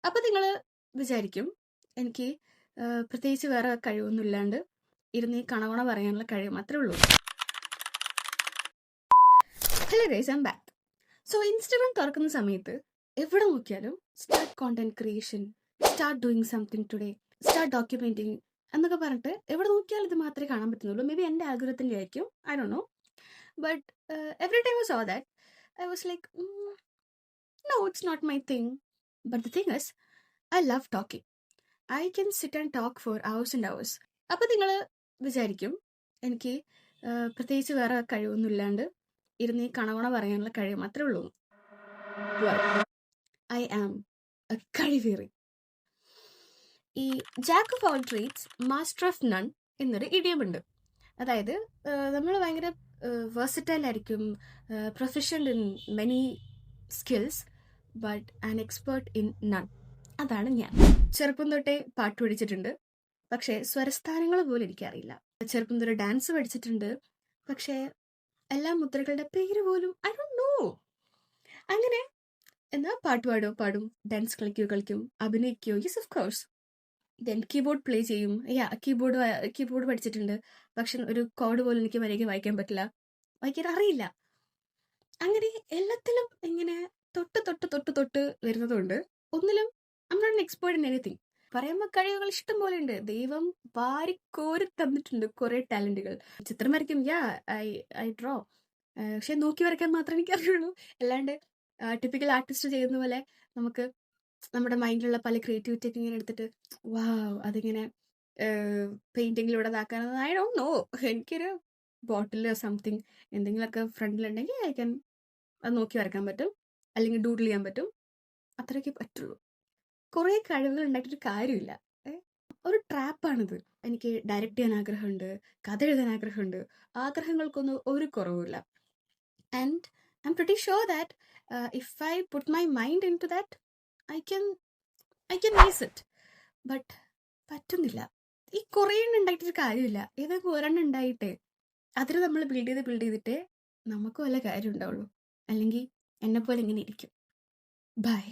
അപ്പൊ നിങ്ങൾ വിചാരിക്കും എനിക്ക് പ്രത്യേകിച്ച് വേറെ കഴിവൊന്നും ഇല്ലാണ്ട് ഇരുന്ന് ഈ കണവണ പറയാനുള്ള കഴിവ് മാത്രമേ ഉള്ളൂ. Hello guys, I am back. So Instagram തുറക്കുന്ന സമയത്ത് എവിടെ നോക്കിയാലും start content creation, start doing something today, start documenting എന്നൊക്കെ പറഞ്ഞിട്ട് എവിടെ നോക്കിയാലും ഇത് മാത്രമേ കാണാൻ പറ്റുന്നുള്ളൂ. മേ ബി എൻ്റെ ആൽഗോരിതത്തിൻ്റെ ആയിരിക്കും, I don't know. But every time I so that I was like, no, it's not my thing. But the thing is, I love talking. I can sit and talk for hours and hours. അപ്പോൾ നിങ്ങൾ വിചാരിക്കും എനിക്ക് പ്രത്യേകിച്ച് വേറെ കഴിവൊന്നും ഇല്ലാണ്ട് ഇരുന്ന് ഈ കണവണ പറയാനുള്ള കഴിവ് മാത്രമേ ഉള്ളൂ. ഐ ആം എ കഴിവേറി. ഈ jack of all trades master of none എന്നൊരു ഇഡിയമുണ്ട്. അതായത് നമ്മൾ ഭയങ്കര വേഴ്സറ്റൈൽ ആയിരിക്കും, professional in many skills, but an expert in none. അതാണ് ഞാൻ. ചെറുപ്പം തൊട്ടേ പാട്ട് പഠിച്ചിട്ടുണ്ട്, പക്ഷേ സ്വരസ്ഥാനങ്ങൾ പോലും എനിക്കറിയില്ല. ചെറുപ്പം തൊട്ട് ഡാൻസ് പഠിച്ചിട്ടുണ്ട്, പക്ഷേ എല്ലാ മുദ്രകളുടെ പേര് പോലും ഐ ഡോണ്ട് നോ. അങ്ങനെ എന്നാൽ പാട്ട് പാടും, ഡാൻസ് കളിക്കും, അഭിനയിക്കുകയോ, yes of course. Then keyboard play ചെയ്യും. കീബോർഡ് പഠിച്ചിട്ടുണ്ട്, പക്ഷെ ഒരു കോഡ് പോലും എനിക്ക് മര്യാദയ്ക്ക് വായിക്കാൻ പറ്റില്ല, വായിക്കാൻ അറിയില്ല. അങ്ങനെ എല്ലാത്തിലും ഇങ്ങനെ തൊട്ട് വരുന്നതുകൊണ്ട് ഒന്നിലും I am not an expert in anything. പറയുമ്പോൾ കഴിവുകൾ ഇഷ്ടം പോലെ ഉണ്ട്. ദൈവം വാരിക്കോരി തന്നിട്ടുണ്ട് കുറെ ടാലന്റുകൾ. ചിത്രം വരയ്ക്കും, ഐ ഡ്രോ, പക്ഷെ നോക്കി വരയ്ക്കാൻ മാത്രമേ എനിക്ക് അറിയുള്ളൂ. അല്ലാണ്ട് ടിപ്പിക്കൽ ആർട്ടിസ്റ്റ് ചെയ്യുന്ന പോലെ നമുക്ക് നമ്മുടെ മൈൻഡിലുള്ള പല ക്രിയേറ്റിവിറ്റി ഒക്കെ ഇങ്ങനെ എടുത്തിട്ട് അതിങ്ങനെ പെയിന്റിങ്ങിലൂടെ ഇതാക്കാനൊന്നും ഐ ഡോണ്ട് നോ. എനിക്കൊരു ബോട്ടിൽ സംതിങ് എന്തെങ്കിലുമൊക്കെ ഫ്രണ്ടിലുണ്ടെങ്കിൽ ഐ ക്യാൻ അത് നോക്കി വരയ്ക്കാൻ പറ്റും, അല്ലെങ്കിൽ ഡൂഡിൽ ചെയ്യാൻ പറ്റും, അത്രയൊക്കെ പറ്റുള്ളൂ. കുറേ കഴിവുകൾ ഉണ്ടായിട്ടൊരു കാര്യമില്ല. ഒരു ട്രാപ്പാണിത്. എനിക്ക് ഡയറക്റ്റ് ചെയ്യാൻ ആഗ്രഹമുണ്ട്, കഥ എഴുതാൻ ആഗ്രഹമുണ്ട്, ആഗ്രഹങ്ങൾക്കൊന്നും ഒരു കുറവുമില്ല. And I am pretty sure that if I put my mind into that I can ease it. But പറ്റുന്നില്ല. ഈ കുറേ എണ്ണം ഉണ്ടായിട്ടൊരു കാര്യമില്ല. ഏതൊക്കെ ഒരെണ്ണം ഉണ്ടായിട്ടേ അതിന് നമ്മൾ ബിൽഡ് ചെയ്തിട്ടേ നമുക്ക് വല്ല കാര്യം ഉണ്ടാവുള്ളൂ. അല്ലെങ്കിൽ എന്നെപ്പോലെ ഇങ്ങനെ ഇരിക്കും. ബൈ.